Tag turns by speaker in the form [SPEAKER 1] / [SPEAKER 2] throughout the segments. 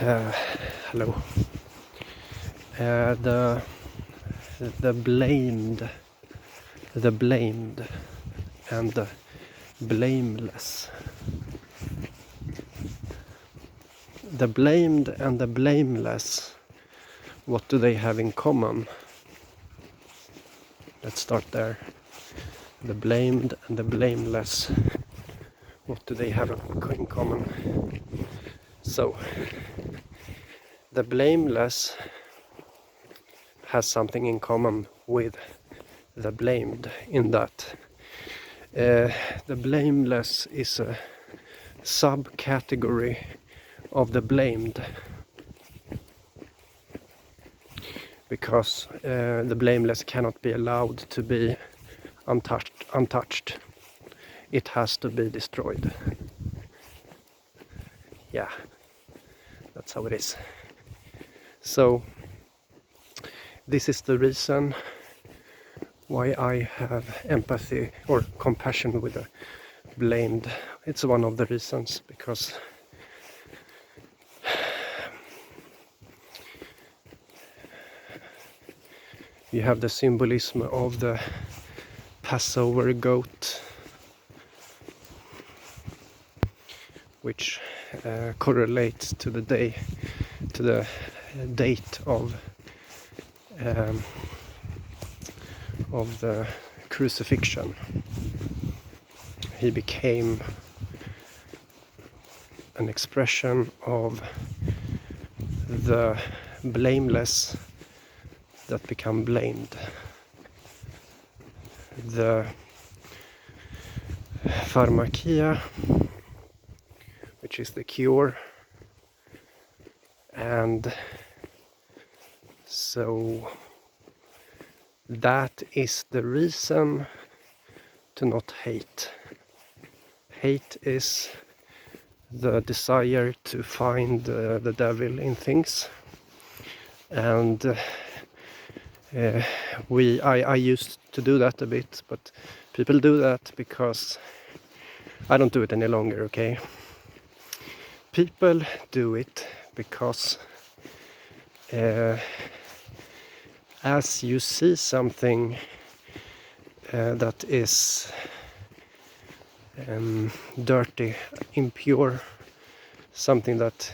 [SPEAKER 1] Uh, Hello. The blamed, and the blameless. The blamed and the blameless. What do they have in common? Let's start there. The blamed and the blameless. What do they have in common? So, the blameless has something in common with the blamed in that the blameless is a subcategory of the blamed, because the blameless cannot be allowed to be untouched. It has to be destroyed. Yeah, that's how it is. So this is the reason why I have empathy or compassion with the blamed. It's one of the reasons, because you have the symbolism of the Passover goat, which correlates to the date of the crucifixion. He became an expression of the blameless that become blamed. The pharmakia, which is the cure, and so that is the reason to not hate. Hate is the desire to find the devil in things, and I used to do that a bit, but people do that because I don't do it any longer, okay? People do it because as you see something that is dirty, impure, something that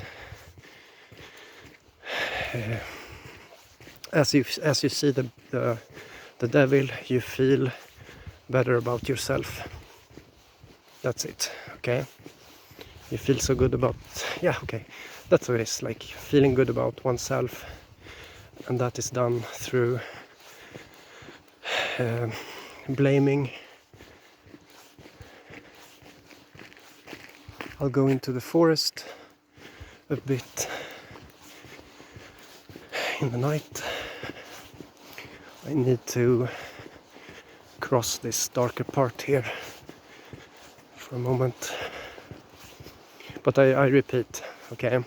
[SPEAKER 1] as you see the devil, you feel better about yourself. That's it, okay? You feel so good about, yeah, okay, that's what it is, like feeling good about oneself, and that is done through blaming. I'll go into the forest a bit in the night. I need to cross this darker part here for a moment. But I repeat, okay?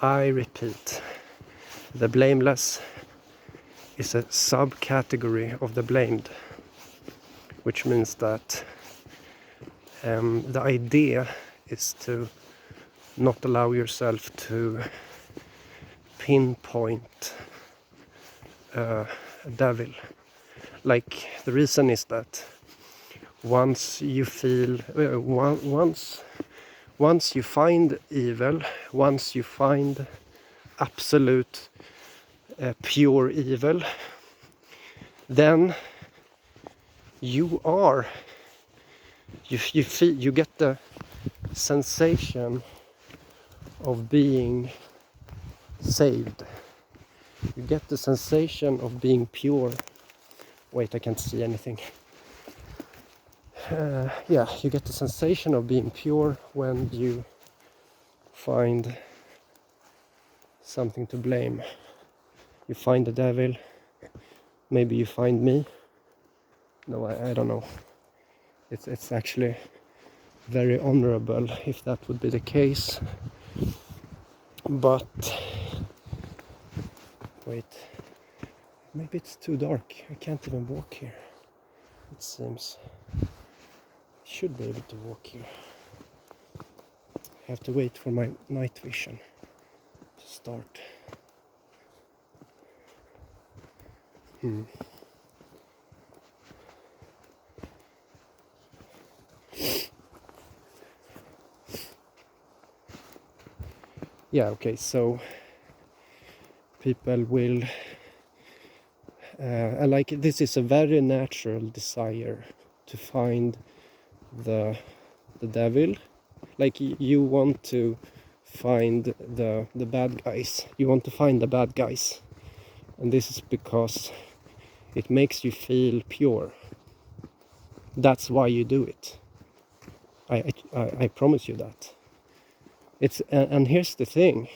[SPEAKER 1] I repeat, the blameless is a subcategory of the blamed, which means that the idea is to not allow yourself to pinpoint a devil. Like, the reason is that once you feel once you find evil, once you find absolute pure evil, then you feel, you get the sensation of being saved. You get the sensation of being pure. Wait, I can't see anything. Yeah, you get the sensation of being pure when you find something to blame. You find the devil. Maybe you find me. No, I don't know. It's actually very honorable if that would be the case. But wait, maybe it's too dark. I can't even walk here. It seems. I should be able to walk here. I have to wait for my night vision. start. Yeah, okay, so people will like, this is a very natural desire to find the devil. Like, you want to find the bad guys. You want to find the bad guys, and this is because it makes you feel pure. That's why you do it. I promise you that. It's and here's the thing.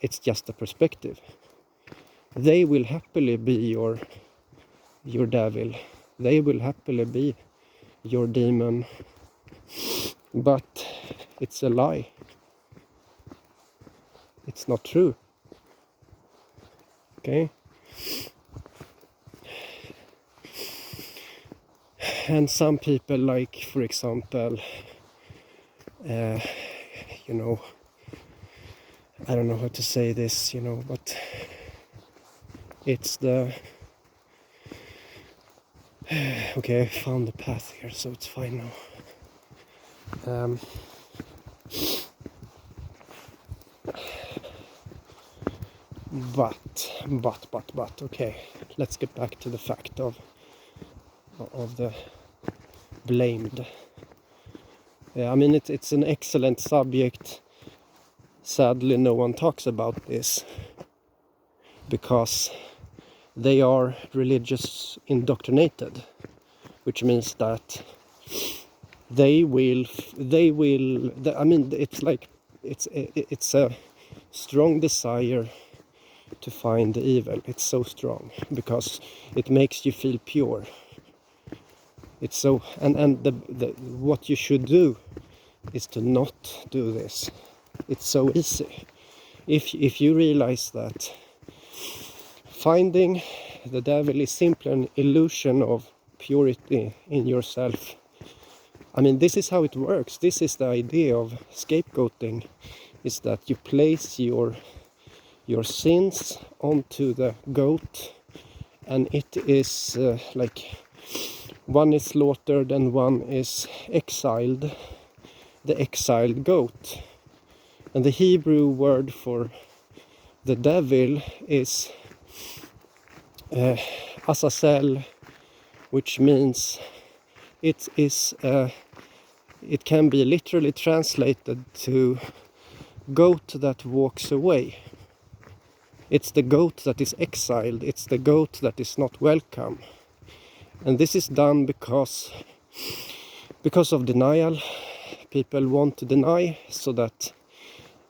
[SPEAKER 1] It's just a perspective. They will happily be your devil. They will happily be your demon. But it's a lie. It's not true. Okay? And some people, like, for example, you know, I don't know how to say this, you know, but it's the... Okay, I found the path here, so it's fine now. But, okay, let's get back to the fact of the blamed. I mean, it's an excellent subject. Sadly, no one talks about this because they are religious indoctrinated, which means that they will. I mean, it's like it's a strong desire to find the evil. It's so strong because it makes you feel pure. It's so, and the what you should do is to not do this. It's so easy. If you realize that finding the devil is simply an illusion of purity in yourself. I mean, this is how it works. This is the idea of scapegoating, is that you place your sins onto the goat, and it is like one is slaughtered and one is exiled, the exiled goat. And the Hebrew word for the devil is Azazel, which means it can be literally translated to goat that walks away. It's the goat that is exiled. It's the goat that is not welcome. And this is done because of denial. People want to deny so that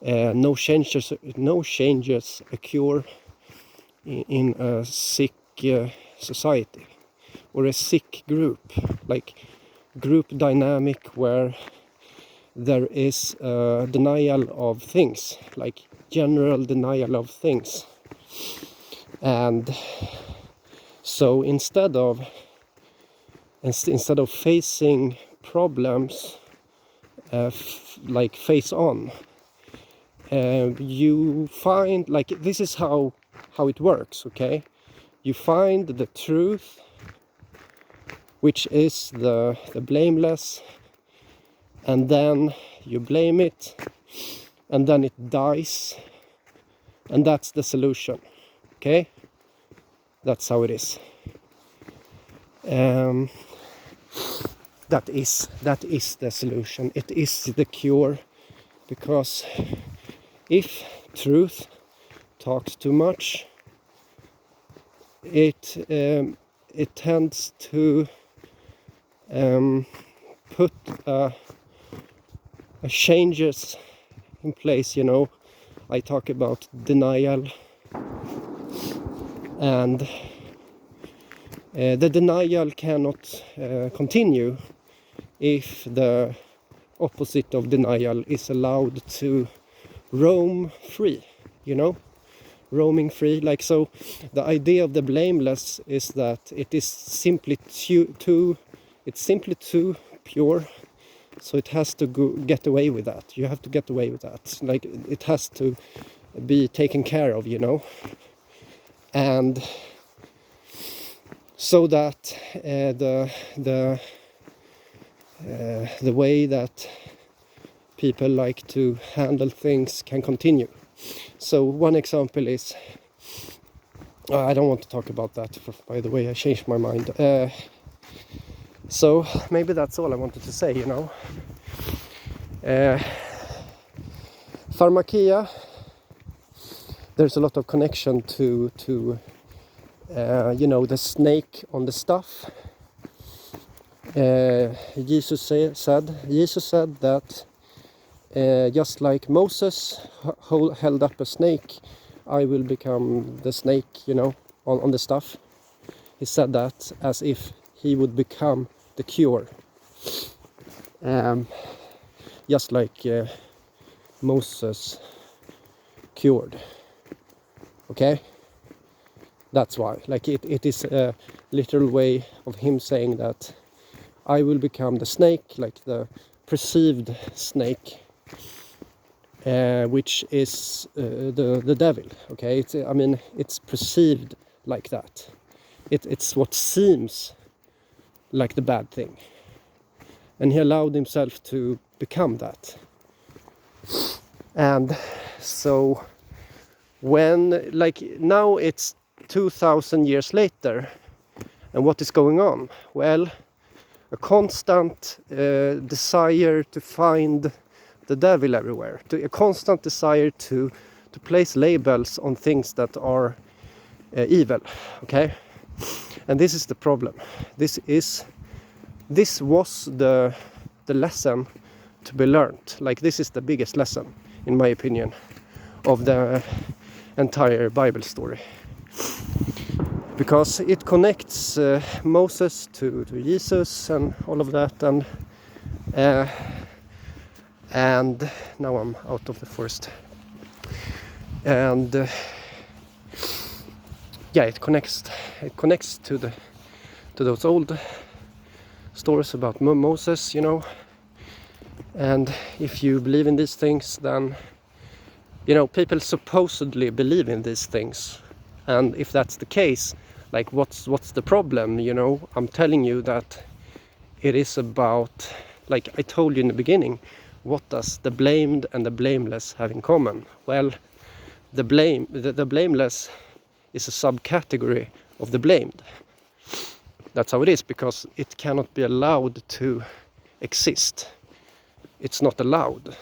[SPEAKER 1] no changes occur in a sick society or a sick group, like group dynamic where there is denial of things, like general denial of things. And so instead of facing problems like face on, you find, like, this is how it works, okay? You find the truth, which is the blameless, and then you blame it, and then it dies, and that's the solution, okay? That's how it is. That is the solution. It is the cure, because if truth talks too much, it tends to put changes in place. You know, I talk about denial, and the denial cannot continue if the opposite of denial is allowed to roam free, you know, roaming free. Like, so the idea of the blameless is that it is simply too pure, so it has to get away with that. You have to get away with that. Like, it has to be taken care of, you know, and so that the way that people like to handle things can continue. So one example is, I don't want to talk about that, by the way, I changed my mind. So maybe that's all I wanted to say, you know. Pharmakia, there's a lot of connection to you know, the snake on the stuff. Jesus said that just like Moses held up a snake, I will become the snake, you know, on the stuff. He said that as if he would become the cure. Just like Moses cured. Okay? That's why. Like it is a literal way of him saying that I will become the snake, like the perceived snake, which is the devil. Okay, it's perceived like that. It's what seems like the bad thing, and he allowed himself to become that. And so when, like, now it's 2000 years later, and what is going on? Well, a constant desire to find the devil everywhere, a constant desire to place labels on things that are evil. Okay, and this is the problem. This was the lesson to be learned. Like, this is the biggest lesson, in my opinion, of the entire Bible story, because it connects Moses to Jesus and all of that, and now I'm out of the forest, and yeah, it connects to those old stories about Moses, you know. And if you believe in these things, then, you know, people supposedly believe in these things, and if that's the case, like, what's the problem? You know, I'm telling you that it is about, like I told you in the beginning, what does the blamed and the blameless have in common? Well, the blameless is a subcategory of the blamed. That's how it is, because it cannot be allowed to exist. It's not allowed.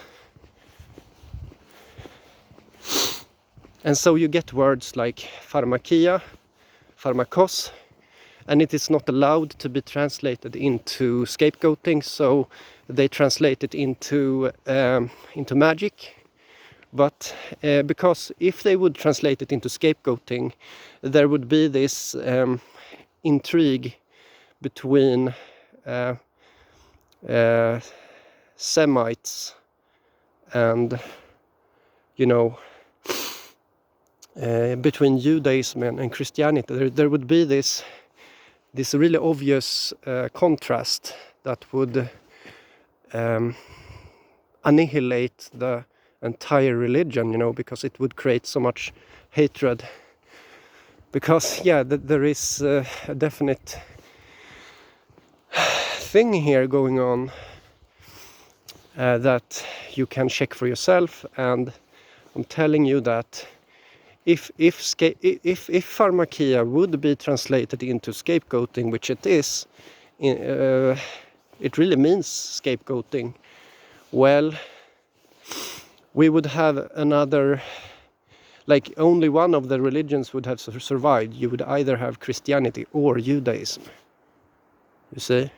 [SPEAKER 1] And so you get words like pharmakia, pharmakos, and it is not allowed to be translated into scapegoating, so they translate it into magic. But because if they would translate it into scapegoating, there would be this intrigue between Semites and, you know, between Judaism and Christianity. There would be this really obvious contrast that would annihilate the entire religion, you know, because it would create so much hatred. Because, yeah, there is a definite thing here going on that you can check for yourself, and I'm telling you that if pharmakia would be translated into scapegoating, which it is, it really means scapegoating. Well, we would have another, like, only one of the religions would have survived. You would either have Christianity or Judaism, you see.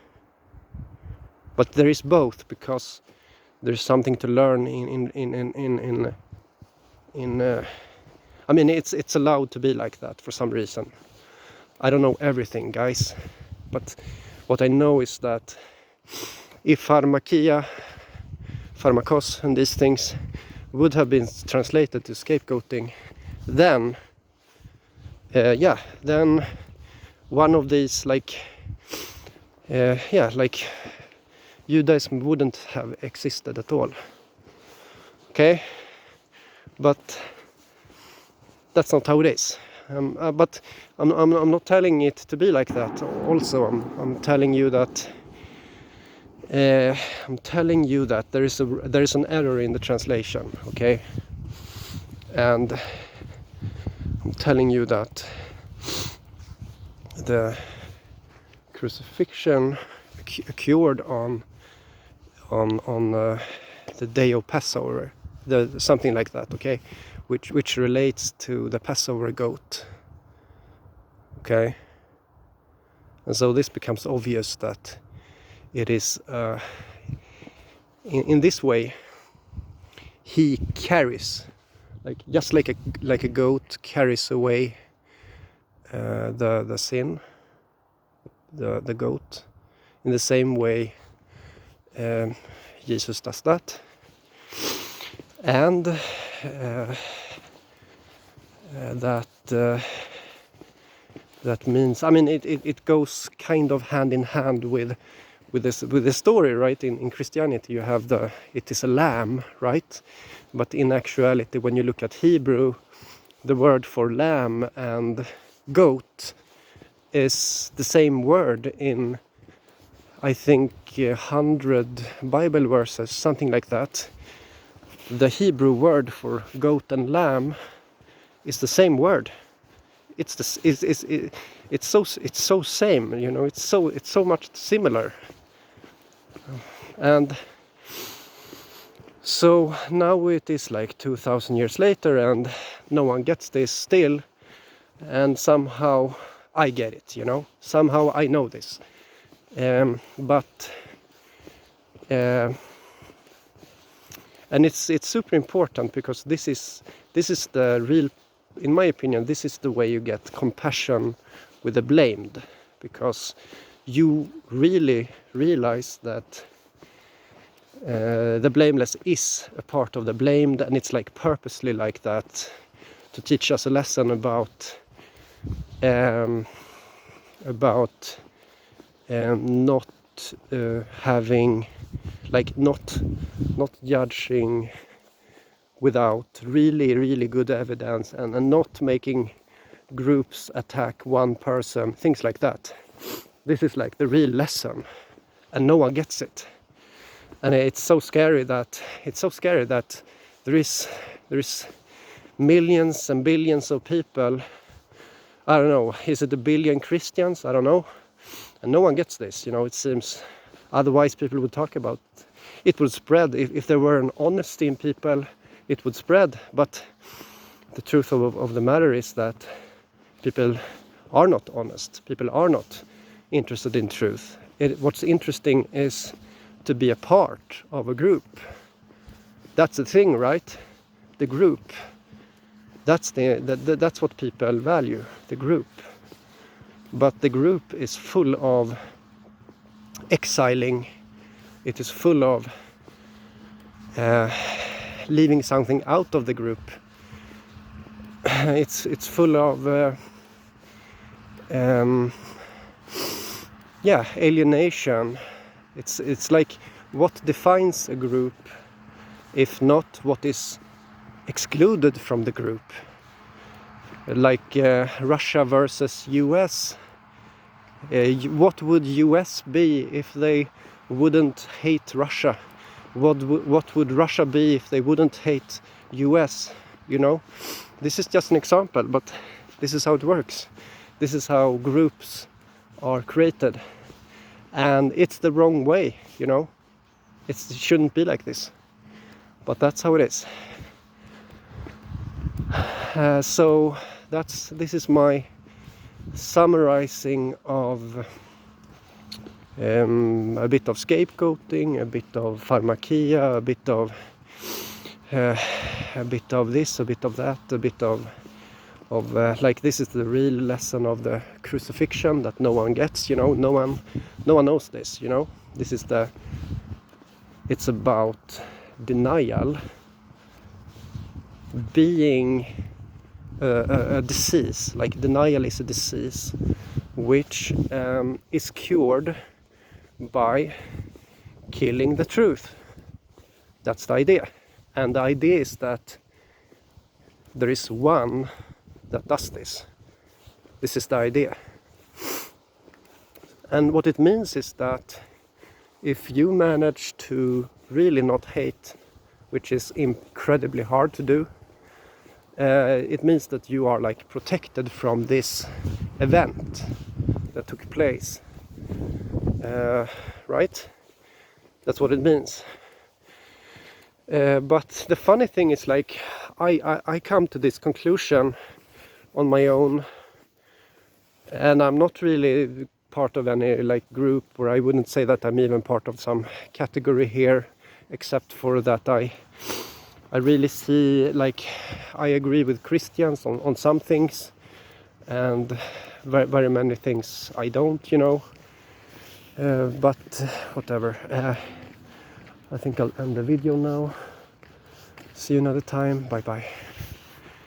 [SPEAKER 1] But there is both, because there's something to learn I mean, it's allowed to be like that for some reason. I don't know everything, guys, but what I know is that if pharmakia, pharmakos, and these things would have been translated to scapegoating, then then one of these, like like Judaism wouldn't have existed at all. Okay, but that's not how it is. But I'm not telling it to be like that. Also, I'm telling you that there is an error in the translation. Okay, and I'm telling you that the crucifixion occurred on the day of Passover, something like that. Okay, which relates to the Passover goat. Okay, and so this becomes obvious that it is in this way he carries, just like a goat carries away the sin, the goat. In the same way, Jesus does that, and that means, I mean, it goes kind of hand in hand with the story, right? In Christianity, you have it is a lamb, right? But in actuality, when you look at Hebrew, the word for lamb and goat is the same word in, I think, 100 Bible verses, something like that. The Hebrew word for goat and lamb is the same word. It's so same, you know. It's so much similar. And so now it is like 2,000 years later, and no one gets this still. And somehow I get it, you know. Somehow I know this. But and it's super important, because this is the real, in my opinion, this is the way you get compassion with the blamed, because you really realize that the blameless is a part of the blamed, and it's like purposely like that to teach us a lesson about not having, like not judging without really good evidence, and not making groups attack one person, things like that. This is like the real lesson, and no one gets it. And it's so scary that there is millions and billions of people. I don't know, is it a billion Christians? I don't know. And no one gets this, you know. It seems, otherwise people would talk about it, would spread. If there were an honesty in people, it would spread. But the truth of the matter is that people are not honest. People are not interested in truth. What's interesting is to be a part of a group. That's the thing, right? The group. That's what people value, the group. But the group is full of exiling. It is full of leaving something out of the group. It's full of alienation. It's like, what defines a group if not what is excluded from the group? Like Russia versus US. What would US be if they wouldn't hate Russia? What would Russia be if they wouldn't hate US? You know, this is just an example, but this is how it works. This is how groups are created, and it's the wrong way, you know. It shouldn't be like this, but that's how it is. So this is my summarizing of a bit of scapegoating, a bit of pharmakia, a bit of this, a bit of that, a bit of like, this is the real lesson of the crucifixion that no one gets, you know. No one knows this, you know. This is it's about denial being a disease. Like, denial is a disease which is cured by killing the truth. That's the idea. And the idea is that there is one that does this. This is the idea. And what it means is that if you manage to really not hate, which is incredibly hard to do, it means that you are like protected from this event that took place, right? That's what it means. But the funny thing is, like, I come to this conclusion on my own, and I'm not really part of any like group, or I wouldn't say that I'm even part of some category here, except for that I really see, like, I agree with Christians on some things, and very, very many things I don't, you know. But whatever. I think I'll end the video now. See you another time. Bye bye.